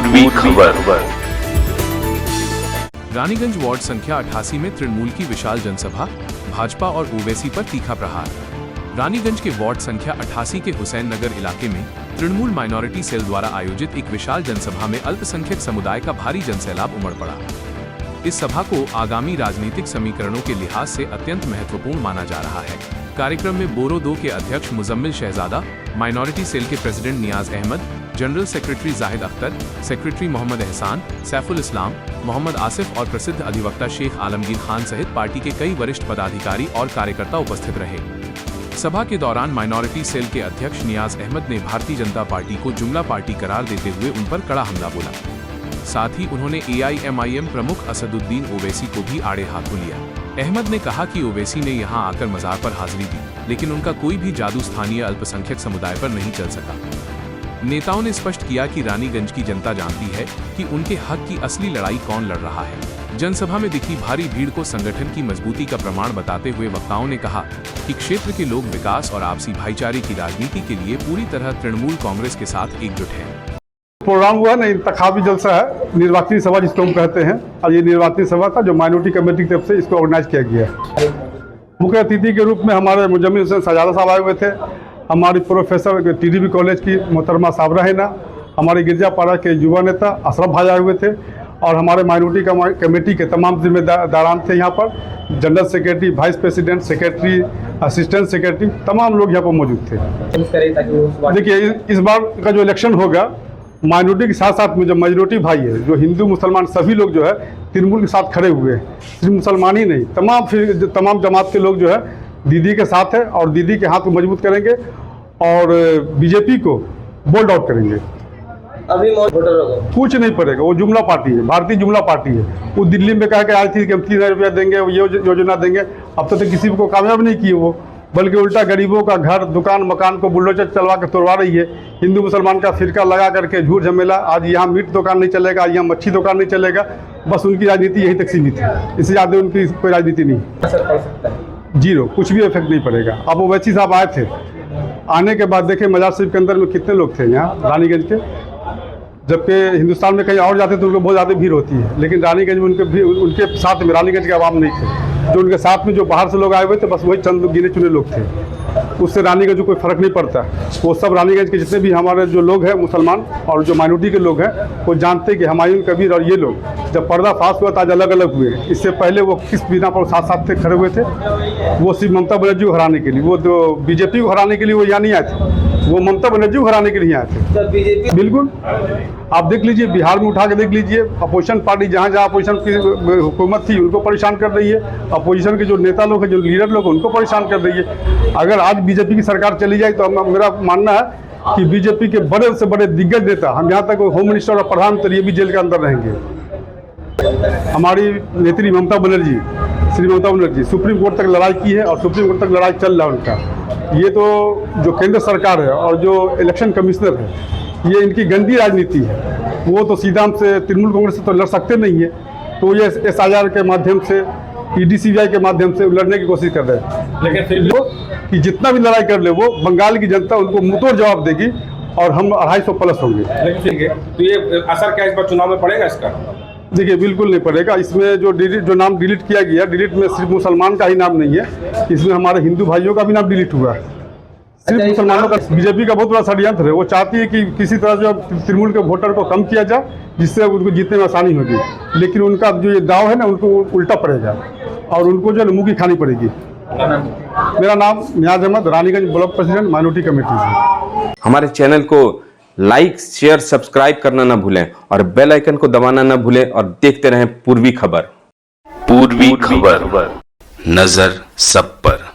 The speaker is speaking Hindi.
पूर्वी खबर। रानीगंज वार्ड संख्या 88 में तृणमूल की विशाल जनसभा, भाजपा और ओवैसी पर तीखा प्रहार। रानीगंज के वार्ड संख्या 88 के हुसैन नगर इलाके में तृणमूल माइनॉरिटी सेल द्वारा आयोजित एक विशाल जनसभा में अल्पसंख्यक समुदाय का भारी जनसैलाब उमड़ पड़ा। इस सभा को आगामी राजनीतिक समीकरणों के लिहाज से अत्यंत महत्वपूर्ण माना जा रहा है। कार्यक्रम में बोरो 2 के अध्यक्ष मुजम्मिल शहजादा, माइनॉरिटी सेल के president Niyaz Ahmad, general secretary Zahid Akhtar, secretary Mohammad Ehsan, Saiful इस्लाम, मोहम्मद आसिफ और प्रसिद्ध अधिवक्ता शेख आलमगीर खान सहित पार्टी के कई वरिष्ठ पदाधिकारी और कार्यकर्ता उपस्थित रहे। सभा के दौरान माइनॉरिटी सेल के अध्यक्ष नियाज अहमद ने भारतीय जनता पार्टी को जुमला पार्टी करार देते हुए उन पर कड़ा हमला बोला। साथ ही उन्होंने AIMIM प्रमुख असदुद्दीन ओवैसी को भी आड़े हाथों लिया। अहमद ने कहा कि ओवैसी ने यहां आकर मजार पर हाजिरी दी, लेकिन उनका कोई भी जादू स्थानीय अल्पसंख्यक समुदाय पर नहीं चल सका। नेताओं ने स्पष्ट किया कि रानीगंज की जनता जानती है कि उनके हक की असली लड़ाई कौन लड़ रहा है। जनसभा में दिखी भारी भीड़ को संगठन की मजबूती का प्रमाण बताते हुए वक्ताओं ने कहा कि क्षेत्र के लोग विकास और आपसी भाईचारे की राजनीति के लिए पूरी तरह तृणमूल कांग्रेस के साथ एकजुट है। प्रोग्राम हुआ ना, इंतखाबी जलसा है, निर्वाचनी सभा जिसको हम कहते हैं, और ये निर्वाचनी सभा था जो माइनॉरिटी कमेटी की तरफ से इसको ऑर्गेनाइज किया गया है। मुख्य अतिथि के रूप में हमारे मुजम्मिल हुसैन शहजादा साहब आए हुए थे, हमारी प्रोफेसर TDB कॉलेज की मोहतरमा साबरा है ना, हमारे गिरजापाड़ा के युवा नेता अशरफ भाई आए हुए थे, और हमारे माइनॉरिटी कमेटी के तमाम जिम्मेदारान थे यहाँ पर, general secretary, vice president, secretary, assistant secretary, तमाम लोग यहाँ पर मौजूद थे। देखिए, इस बार का जो इलेक्शन होगा, माइनॉरिटी के साथ साथ में जो मेजोरिटी भाई है, जो हिंदू मुसलमान सभी लोग जो है तृणमूल के साथ खड़े हुए हैं। सिर्फ मुसलमान ही नहीं, तमाम जमात के लोग जो है दीदी के साथ है, और दीदी के हाथ को मजबूत करेंगे और बीजेपी को बोल्ड आउट करेंगे। अभी कुछ नहीं पड़ेगा, वो जुमला पार्टी है, भारतीय जुमला पार्टी है। वो दिल्ली में कहा कि आई थी कि हम 3000 रुपया देंगे, ये योजना देंगे, अब तो किसी को कामयाब नहीं किए वो, बल्कि उल्टा गरीबों का घर, दुकान, मकान को बुलडोजर चलवा कर तोड़वा रही है। हिंदू मुसलमान का फिरका लगा करके झूठ झमेला, आज यहाँ मीट दुकान नहीं चलेगा, आज यहाँ मच्छी दुकान नहीं चलेगा, बस उनकी राजनीति यही तक सीमित है, इससे ज़्यादा उनकी कोई राजनीति नहीं। जीरो, कुछ भी इफेक्ट नहीं पड़ेगा। अब ओवैसी साहब आए थे, आने के बाद देखे मजार शरीफ के अंदर में कितने लोग थे यहाँ रानीगंज के, जबकि हिंदुस्तान में कहीं और जाते तो उनको बहुत ज़्यादा भीड़ होती है, लेकिन रानीगंज में उनके साथ में रानीगंज के आवाम नहीं थे। जो उनके साथ में जो बाहर से लोग आए हुए थे, बस वही चंद गिने चुने लोग थे, उससे रानीगंज को कोई फर्क नहीं पड़ता। वो सब रानीगंज के जितने भी हमारे जो लोग हैं मुसलमान और जो माइनॉरिटी के लोग हैं, वो जानते कि हुमायूं कबीर और ये लोग जब पर्दाफाश हुआ था आज अलग अलग हुए। इससे पहले वो किस बिना पर साथ साथ थे, खड़े हुए थे, वो सिर्फ ममता बनर्जी को हराने के लिए, वो जो बीजेपी को हराने के लिए वो यहाँ नहीं आए थे, वो ममता बनर्जी को हराने के लिए आए थे। बिल्कुल, आप देख लीजिए, बिहार में उठा के देख लीजिए, अपोजिशन पार्टी जहाँ जहाँ अपोजिशन की हुकूमत थी उनको परेशान कर रही है, अपोजिशन के जो नेता लोग हैं, जो लीडर लोग हैं, उनको परेशान कर रही है। अगर आज बीजेपी की सरकार चली जाए तो मेरा मानना है कि बीजेपी के बड़े से बड़े दिग्गज नेता, हम यहाँ तक होम मिनिस्टर और प्रधानमंत्री ये भी जेल के अंदर रहेंगे। हमारी नेत्री ममता बनर्जी, श्री ममता बनर्जी सुप्रीम कोर्ट तक लड़ाई की है, और सुप्रीम कोर्ट तक लड़ाई चल रहा है उनका। ये तो जो केंद्र सरकार है और जो इलेक्शन कमिश्नर है, ये इनकी गंदी राजनीति है। वो तो सीधा हमसे तृणमूल कांग्रेस से तो लड़ सकते नहीं है, तो ये SIR के माध्यम से, ED-CBI के माध्यम से लड़ने की कोशिश कर रहे हैं। लेकिन फिर वो कि जितना भी लड़ाई कर ले, वो बंगाल की जनता उनको मुंहतोड़ जवाब देगी, और हम 250 प्लस होंगे। लेकिन ठीक है, तो ये असर क्या इस बार चुनाव में पड़ेगा इसका? देखिए, बिल्कुल नहीं पड़ेगा। इसमें जो नाम डिलीट किया गया, डिलीट में सिर्फ मुसलमान का ही नाम नहीं है, इसमें हमारे हिंदू भाइयों का भी नाम डिलीट हुआ है। सिर्फ मुसलमानों का। बीजेपी का बहुत बड़ा षड्यंत्र है, वो चाहती है कि किसी तरह जो तृणमूल के वोटर को कम किया जाए, जिससे उनको जीतने में आसानी होगी, लेकिन उनका जो ये दाव है ना, उनको उल्टा पड़ेगा और उनको जो है मुँह की खानी पड़ेगी। मेरा नाम Niyaz Ahmad, Raniganj block president, minority committee से। हमारे चैनल को लाइक, शेयर, सब्सक्राइब करना ना भूलें और बेल आइकन को दबाना ना भूलें, और देखते रहें पूर्वी खबर। पूर्वी खबर, नजर सब पर।